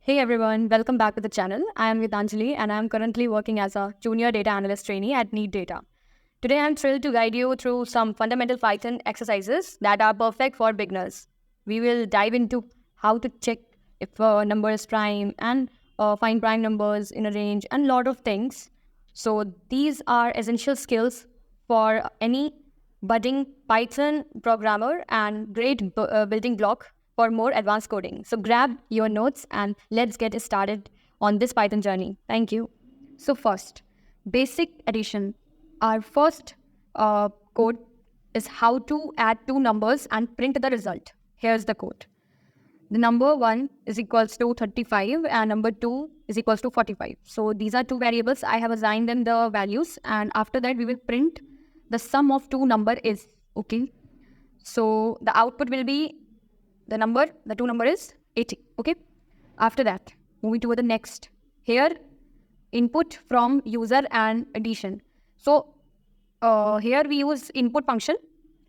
Hey everyone, welcome back to the channel. I am Gitanjali and I am currently working as a junior data analyst trainee at Need Data. Today I am thrilled to guide you through some fundamental Python exercises that are perfect for beginners. We will dive into how to check if a number is prime and find prime numbers in a range and a lot of things. So these are essential skills for any budding Python programmer and great building block for more advanced coding. So grab your notes and let's get started on this Python journey. Thank you. So first, basic addition. Our first code is how to add two numbers and print the result. Here's the code. The number 1 is equals to 35 and number 2 is equals to 45. So these are two variables. I have assigned them the values and after that we will print the sum of two number is. Okay. So the output will be the two number is 80. Okay. After that, moving to the next. Here, input from user and addition. So here we use input function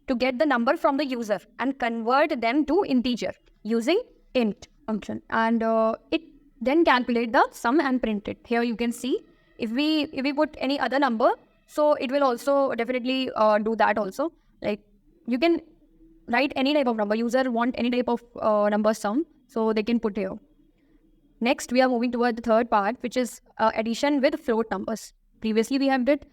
to get the number from the user and convert them to integer using int function. And it then calculate the sum and print it. Here you can see if we put any other number, so it will also definitely do that also. Like you can write any type of number. User want any type of number sum, so they can put here. Next, we are moving toward the third part, which is addition with float numbers. Previously, we have did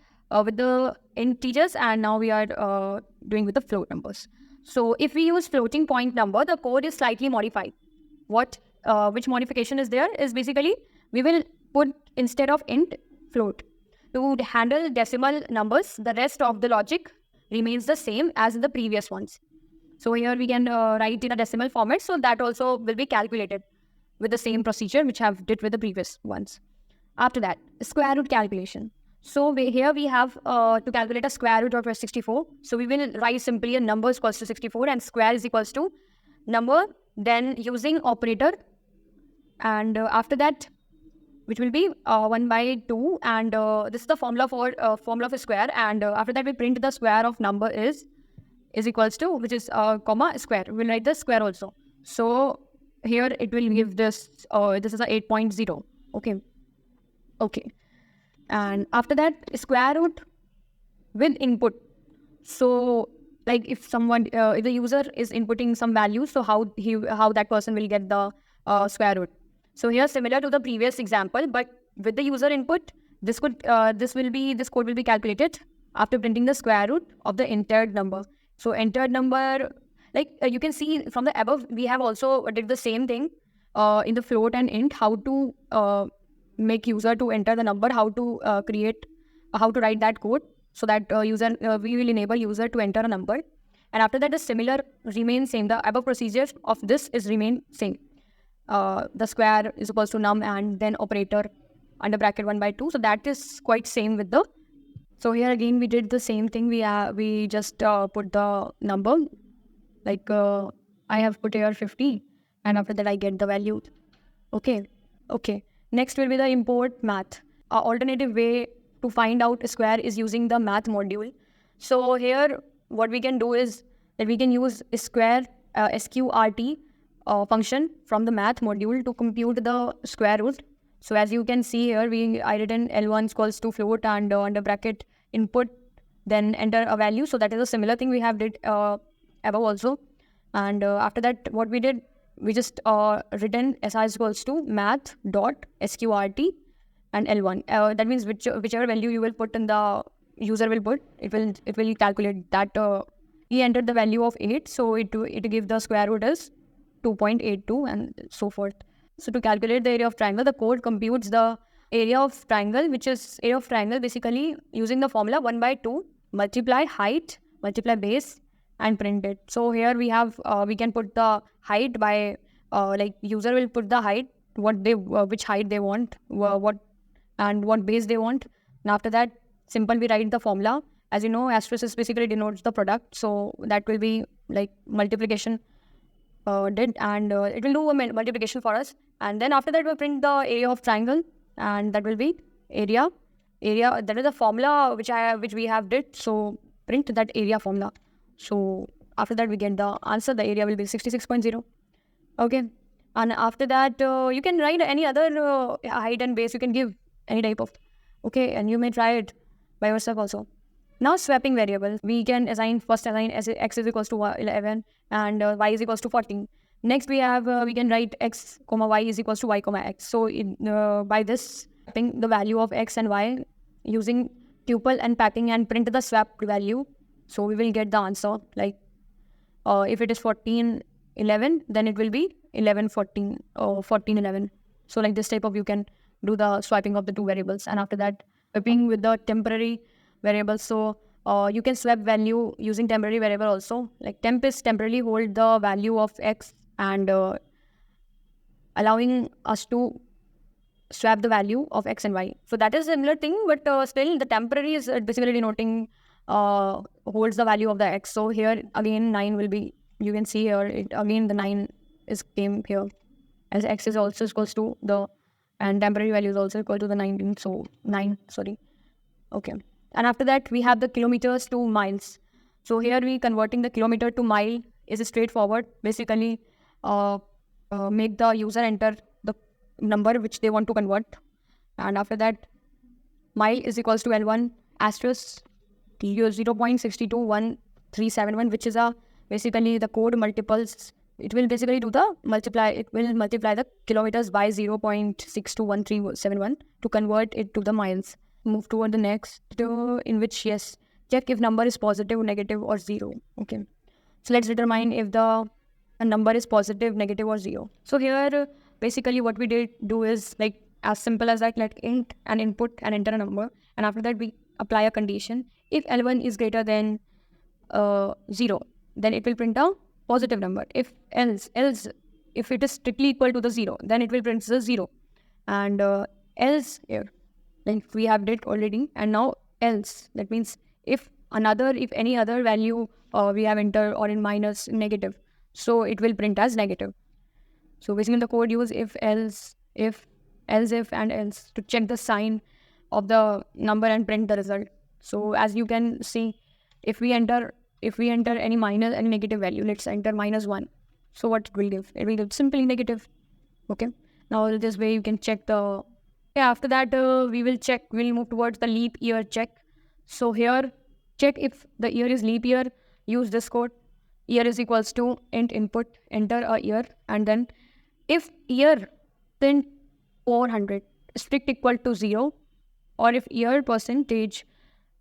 with the integers, and now we are doing with the float numbers. So, if we use floating point number, the code is slightly modified. Which modification is there is basically we will put instead of int float to handle decimal numbers. The rest of the logic remains the same as in the previous ones. So here we can write in a decimal format. So that also will be calculated with the same procedure which I have did with the previous ones. After that, square root calculation. So here we have to calculate a square root of 64. So we will write simply a number is equals to 64 and square is equals to number. Then using operator. And after that, which will be 1 by 2. And this is the formula for square. And after that, we print the square of number is equals to, which is comma square. We'll write the square also. So here it will give this, this is a 8.0. Okay. And after that, square root with input. So like if someone, if the user is inputting some value, so how that person will get the square root. So here similar to the previous example, but with the user input, this code will be calculated after printing the square root of the entered number. So entered number, like you can see from the above, we have also did the same thing in the float and int, how to make user to enter the number, how to write that code so that we will enable user to enter a number. And after that, the similar remains same. The above procedures of this is remain same. The square is equals to num and then operator under bracket 1 by 2. So that is quite same with the. So here again we did the same thing. We just put the number, like I have put here 50, and after that I get the value. Okay. Next will be the import math. An alternative way to find out a square is using the math module. So here what we can do is that we can use square sqrt function from the math module to compute the square root. So as you can see here, I written L1 equals to float and under bracket input, then enter a value. So that is a similar thing we have did above also. And after that, what we did, we just written SI is equals to math dot sqrt and L1. That means whichever value you will put in the user will put, it will calculate that. He entered the value of 8, so it gives the square root as 2.82 and so forth. So to calculate the area of triangle, the code computes the area of triangle, which is area of triangle basically using the formula 1 by 2 multiply height multiply base and print it. So here we have we can put the height by like user will put the height which height they want, what base they want, and after that simple we write the formula. As you know, asterisk basically denotes the product, so that will be like multiplication did, and it will do a multiplication for us. And then after that we print the area of triangle, and that will be area. That is the formula which we have did. So print that area formula. So after that we get the answer. The area will be 66.0. Okay. And after that, you can write any other height and base. You can give any type of, okay, and you may try it by yourself also. Now swapping variables, we can first assign as x is equals to 11 and y is equals to 14. Next we have, we can write x comma y is equals to y comma x. So by this swapping the value of x and y using tuple and packing and print the swapped value. So we will get the answer like if it is 14, 11, then it will be 11, 14 or 14, 11. So like this type of, you can do the swiping of the two variables. And after that, swapping with the temporary variables. So you can swap value using temporary variable also. Like temp is temporarily hold the value of x and allowing us to swap the value of x and y. So that is a similar thing, but still the temporary is basically denoting holds the value of the x. So here again 9 will be, you can see here again the 9 is came here as x is also equals to the, and temporary value is also equal to the 19. So 9, sorry. Okay. And after that we have the kilometers to miles. So here we converting the kilometer to mile is straightforward. Basically make the user enter the number which they want to convert, and after that mile is equals to L1 asterisk 0.621371, which is basically the code multiples. It will basically do the multiply. It will multiply the kilometers by 0.621371 to convert it to the miles. Move toward the next, in which yes, check if number is positive, negative, or 0. Okay, so let's determine if the number is positive, negative, or 0. So here basically what we did do is like as simple as that. Let int and input and enter a number, and after that we apply a condition. If L1 is greater than 0, then it will print a positive number. If else if it is strictly equal to the 0, then it will print the 0. And else here, then we have did already. And now else, that means if any other value we have entered, or in minus, negative, so it will print as negative. So basically the code use if, else, if, else, if, and else to check the sign of the number and print the result. So as you can see, if we enter any minus, any negative value, let's enter -1. So what it will give? It will give simply negative. Okay. Now this way you can check the. Yeah, after that we'll move towards the leap year check. So here check if the year is leap year. Use this code. Year is equals to int input, enter a year, and then if year print 400 strict equal to 0, or if year percentage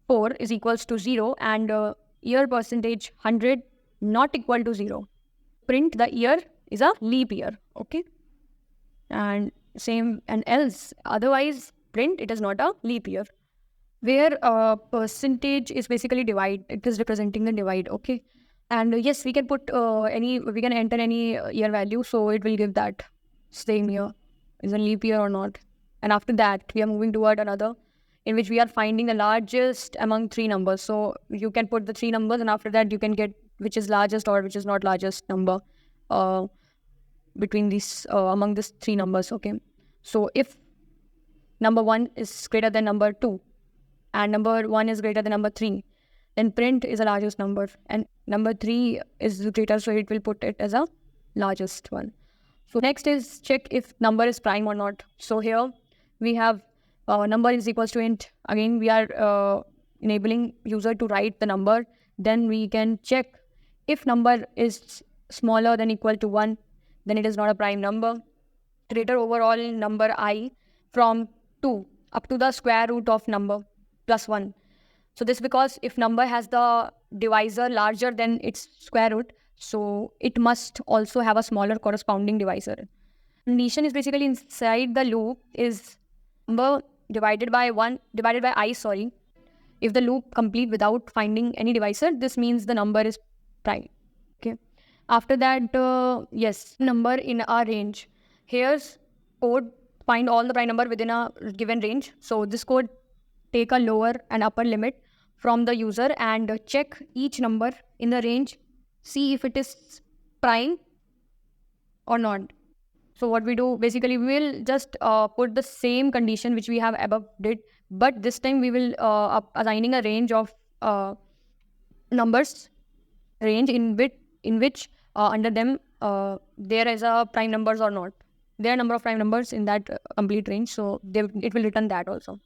4 is equals to 0 and year percentage 100 not equal to 0, print the year is a leap year. Okay, and same and else, otherwise print it is not a leap year. Where percentage is basically divide, it is representing the divide. Okay, and yes, we can put we can enter any year value, so it will give that same year is a leap year or not. And after that we are moving toward another, in which we are finding the largest among 3 numbers. So you can put the 3 numbers, and after that you can get which is largest or which is not largest number between these among these 3 numbers. Okay, so if number 1 is greater than number 2 and number 1 is greater than number 3, then print is the largest number, and number 3 is greater, so it will put it as a largest one. So next is check if number is prime or not. So here we have number is equals to int. Again we are enabling user to write the number. Then we can check if number is smaller than equal to 1, then it is not a prime number. Greater overall number I from 2 up to the square root of number plus 1. So this because if number has the divisor larger than its square root, so it must also have a smaller corresponding divisor. Condition is basically inside the loop is number divided by I, sorry. If the loop complete without finding any divisor, this means the number is prime. Okay. After that, yes, number in a range. Here's code find all the prime number within a given range. So this code take a lower and upper limit from the user and check each number in the range, see if it is prime or not. So what we do, basically we will just put the same condition which we have above did, but this time we will assigning a range of numbers, range in which under them there is a prime numbers or not. There are number of prime numbers in that complete range, so it will return that also.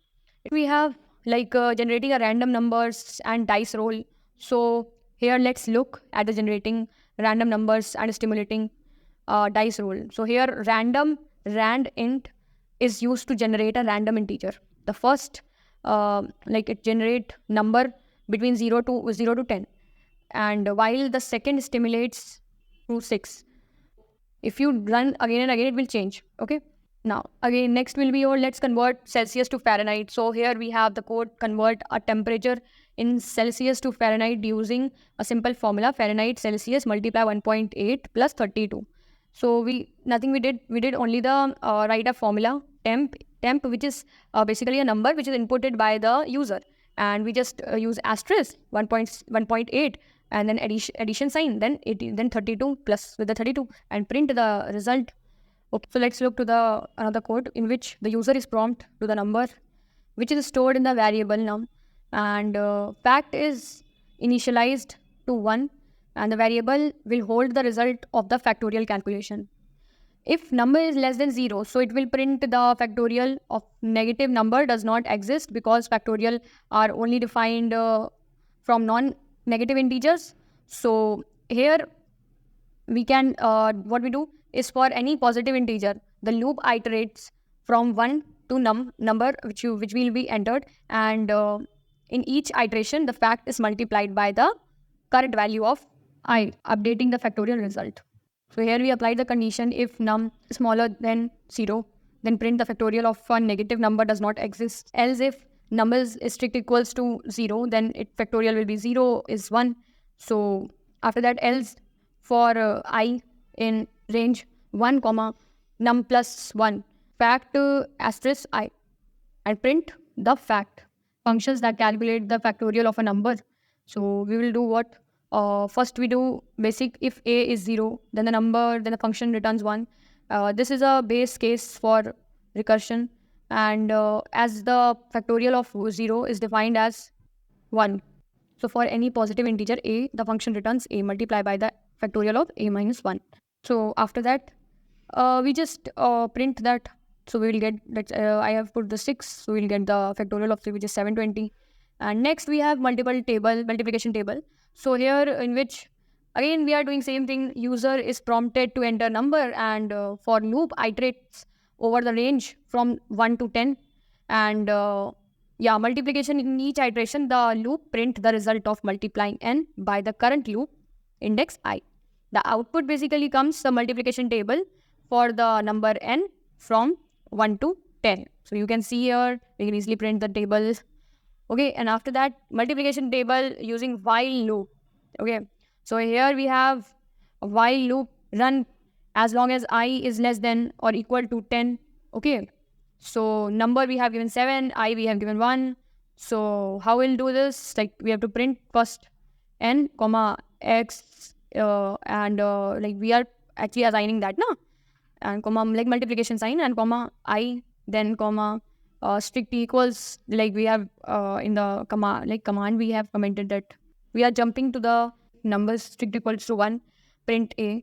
We have generating a random numbers and dice roll. So here let's look at the generating random numbers and stimulating dice roll. So here rand int is used to generate a random integer. The first it generate number between 0 to 10, and while the second stimulates to 6. If you run again and again, it will change. Okay. Now, again, next will be let's convert Celsius to Fahrenheit. So here we have the code convert a temperature in Celsius to Fahrenheit using a simple formula, Fahrenheit Celsius multiply 1.8 plus 32. So we did only the write a formula temp, which is basically a number which is inputted by the user, and we just use asterisk 1.8 and then addition sign, then 32 plus with the 32 and print the result. Okay, so let's look to the another code in which the user is prompt to the number which is stored in the variable num, and fact is initialized to 1, and the variable will hold the result of the factorial calculation. If number is less than 0, so it will print the factorial of negative number does not exist, because factorial are only defined from non-negative integers. So here we can what we do is for any positive integer, the loop iterates from 1 to number which will be entered, and in each iteration the fact is multiplied by the current value of I, updating the factorial result. So here we apply the condition if num is smaller than 0, then print the factorial of a negative number does not exist. Else if number is strict equals to 0, then factorial will be 0 is 1. So after that, else for I in range 1 comma num plus 1 fact asterisk I, and print the fact functions that calculate the factorial of a number. So we will do what? First we do basic. If a is 0, then the function returns 1. This is a base case for recursion, and as the factorial of 0 is defined as 1. So for any positive integer a, the function returns a multiplied by the factorial of a minus 1. So after that, we just print that. So we will get that I have put the 6, so we will get the factorial of 3, which is 720. And next we have multiplication table. So here in which again we are doing same thing. User is prompted to enter number, and for loop iterates over the range from 1 to 10, and multiplication in each iteration, the loop print the result of multiplying n by the current loop index I. The output basically comes the multiplication table for the number n from 1 to 10. So you can see here we can easily print the table. Okay, and after that, multiplication table using while loop. Okay, so here we have a while loop run as long as I is less than or equal to 10. Okay, so number we have given 7, I we have given 1. So how we'll do this? Like we have to print first n comma x and we are actually assigning that now, and comma multiplication sign and comma I, then comma strict equals, we have in the command we have commented that we are jumping to the numbers strict equals to 1, print a,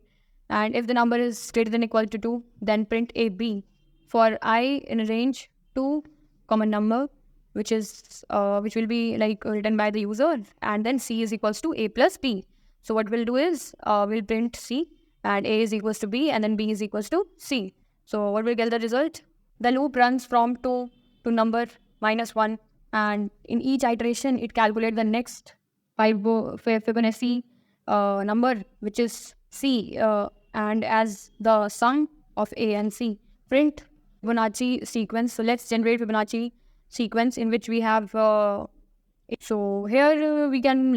and if the number is greater than equal to 2, then print a b for I in a range 2 common number which will be written by the user, and then c is equals to a plus b. So what we'll do is we'll print c, and a is equals to b, and then b is equals to c. So what will get the result? The loop runs from 2 to number -1, and in each iteration it calculates the next Fibonacci number, which is c, and as the sum of a and c. Print Fibonacci sequence. So let's generate Fibonacci sequence in which we have so here we can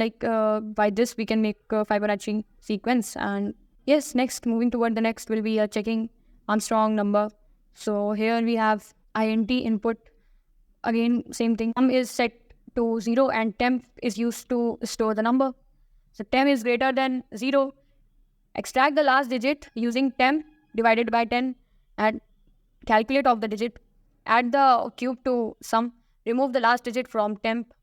by this we can make a Fibonacci sequence. And yes, next moving toward the next will be checking Armstrong number. So here we have int input. Again, same thing. Sum is set to 0 and temp is used to store the number. So temp is greater than 0. Extract the last digit using temp divided by 10 and calculate of the digit. Add the cube to sum. Remove the last digit from temp.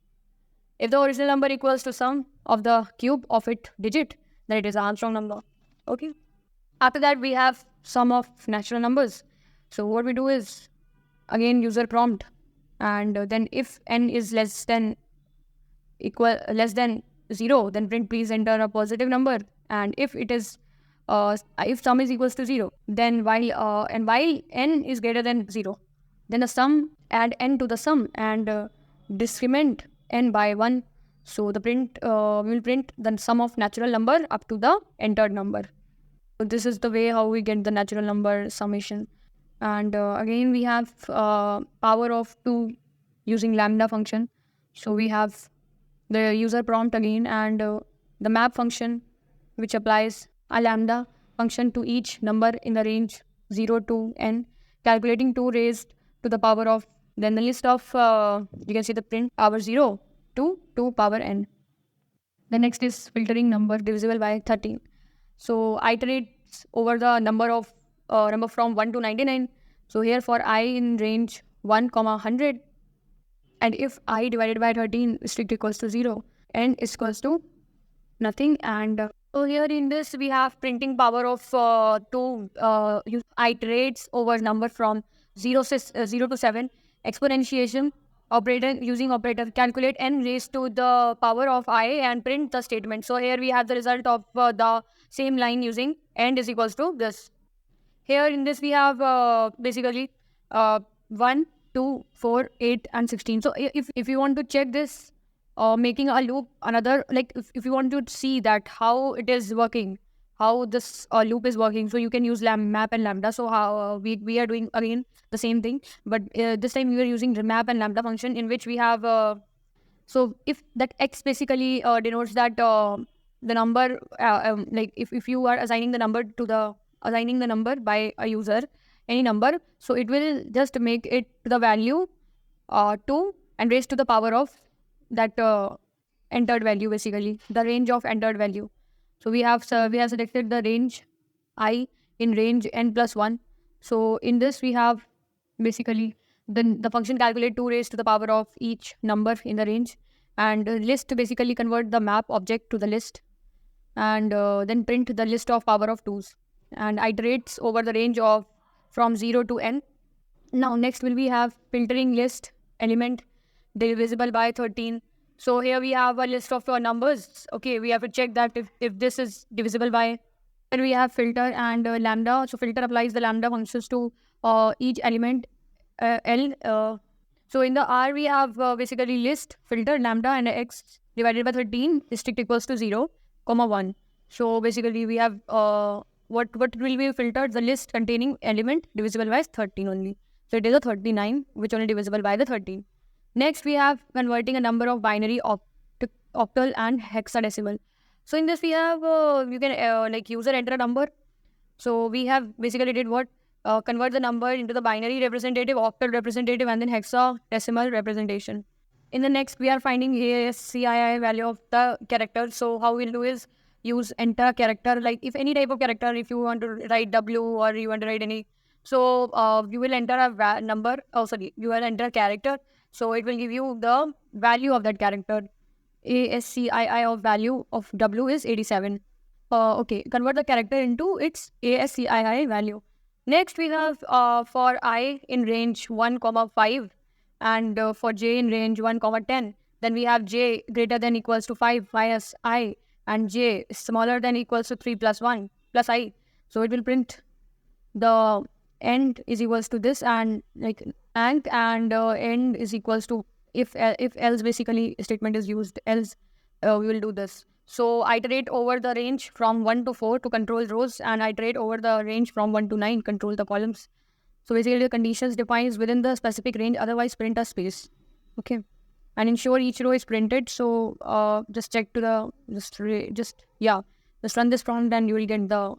If the original number equals to sum of the cube of its digit, then it is Armstrong number. Okay. After that, we have sum of natural numbers. So what we do is, again, user prompt, and then if n is less than 0, then print please enter a positive number. And if sum is equals to 0, then while n is greater than 0, then the sum add n to the sum and decrement n by 1. So the print will print the sum of natural number up to the entered number. So this is the way how we get the natural number summation. And again, we have power of 2 using lambda function. So we have the user prompt again, and the map function, which applies a lambda function to each number in the range 0 to n, calculating 2 raised to the power of, then the list of, you can see the print power 0 to 2 power n. The next is filtering number divisible by 13. So iterates over the number from 1 to 99. So here for I in range 1, 100, and if I divided by 13 is strict equals to 0, n is equals to nothing. And so here in this we have printing power of 2 iterates over number from 0 to 7, exponentiation operator, using operator, calculate n raised to the power of I and print the statement. So here we have the result of the same line using n is equals to this. Here in this we have basically 1, 2, 4, 8 and 16. So if you want to check this, making a loop, another, like if you want to see that how it is working, how this loop is working, so you can use map and lambda. So how we are doing again the same thing, but this time we are using the map and lambda function, in which we have so if that x basically denotes that the number, like if you are assigning the number by a user, any number, so it will just make it the value 2 and raised to the power of that entered value, basically the range of entered value. So we have selected the range I in range n plus 1. So in this we have basically the function calculate 2 raised to the power of each number in the range, and list basically convert the map object to the list, and then print the list of power of 2s, and iterates over the range of from 0 to n. Now next will we have filtering list element divisible by 13. So here we have a list of numbers. Okay, we have to check that if this is divisible by. Then we have filter and lambda. So filter applies the lambda functions to each element L. So in the R we have basically list, filter, lambda, and x divided by 13 is strict equals to 0, 1. So basically we have what will be filtered? The list containing element divisible by 13 only. So it is a 39, which only divisible by the 13. Next we have converting a number of binary, octal and hexadecimal. So in this we have you can like user enter a number. So we have basically did what? Convert the number into the binary representative, octal representative, and then hexadecimal representation. In the next, we are finding ASCII value of the character. So how we'll do is use enter character, like if any type of character, if you want to write W or you want to write any, so you will enter a number, you will enter a character. So it will give you the value of that character. ASCII of value of W is 87. Okay, convert the character into its ASCII value. Next, we have for I in range 1, 5 and for j in range 1, 10. Then we have j greater than equals to 5 minus I, and j smaller than equals to 3 plus 1 plus I. So it will print the end is equals to this, and like and end is equals to if else basically statement is used, else we will do this. So iterate over the range from 1 to 4 to control rows, and iterate over the range from 1 to 9 control the columns. So basically the conditions defines within the specific range, otherwise print a space. Okay, and ensure each row is printed. So just check to the just run this prompt and you will get the.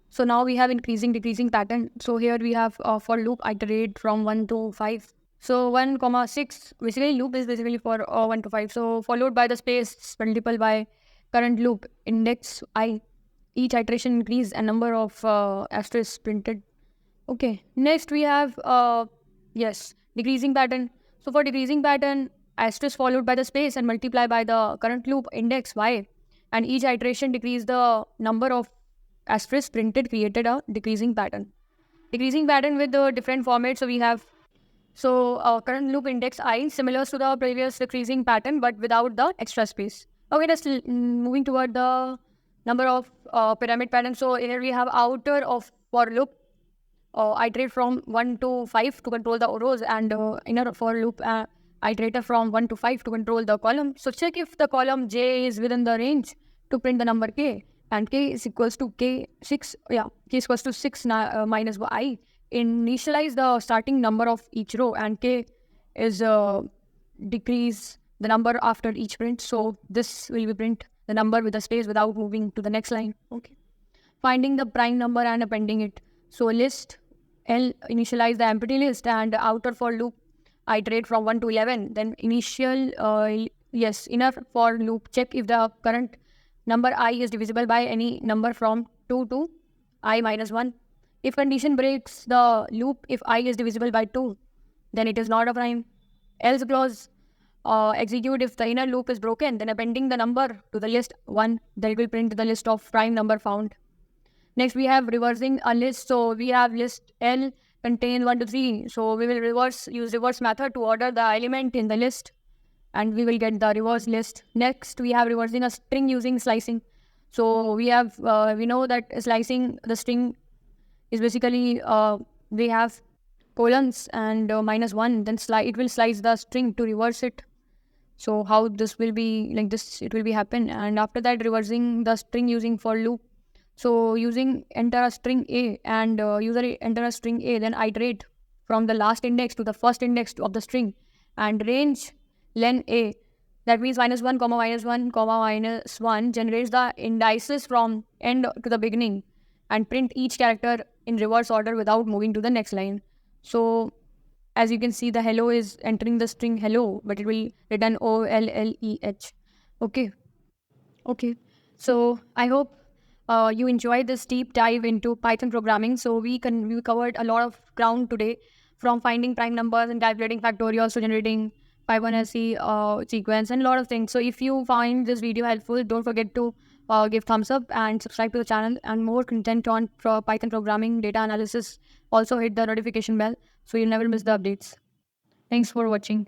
So now we have increasing decreasing pattern. So here we have for loop iterate from 1 to 5. So 1, 6 basically loop is basically for 1 to 5. So followed by the space multiple by current loop index I. Each iteration increase a number of asterisks printed. Okay, next we have decreasing pattern. So for decreasing pattern, asterisk followed by the space and multiply by the current loop index y, and each iteration decrease the number of asterisk printed created a decreasing pattern. Decreasing pattern with the different formats. So we have current loop index I similar to the previous decreasing pattern but without the extra space. Okay, just moving toward the number of pyramid patterns. So here we have outer of for loop iterate from 1 to 5 to control the rows, and inner for loop iterator from 1 to 5 to control the column. So check if the column j is within the range to print the number k, and k is equals to k6. K is equals to 6 minus I. Initialize the starting number of each row, and k is decrease the number after each print. So this will be print the number with a space without moving to the next line. Okay. Finding the prime number and appending it. So list L initialize the empty list, and outer for loop iterate from 1 to 11. Then initial inner for loop check if the current number I is divisible by any number from 2 to I minus 1. If condition breaks the loop, if I is divisible by 2, then it is not a prime. Else clause execute if the inner loop is broken, then appending the number to the list 1, then it will print the list of prime number found. Next we have reversing a list. So we have list L contains 1 to 3. So we will use reverse method to order the element in the list, and we will get the reverse list. Next we have reversing a string using slicing. So we have we know that slicing the string is basically we have colons and minus 1, then it will slice the string to reverse it. So how this will be like this, it will be happen. And after that, reversing the string using for loop. So using enter a string a, and user enter a string a, then iterate from the last index to the first index of the string, and range len a, that means minus 1 comma minus 1 comma minus 1 generates the indices from end to the beginning, and print each character in reverse order without moving to the next line. So as you can see, the hello is entering the string hello, but it will return OLLEH. Okay. So I hope you enjoyed this deep dive into Python programming. So we covered a lot of ground today, from finding prime numbers and calculating factorials to generating Fibonacci sequence and a lot of things. So if you find this video helpful, don't forget to give thumbs up and subscribe to the channel, and more content on Python programming, data analysis. Also hit the notification bell so you'll never miss the updates. Thanks for watching.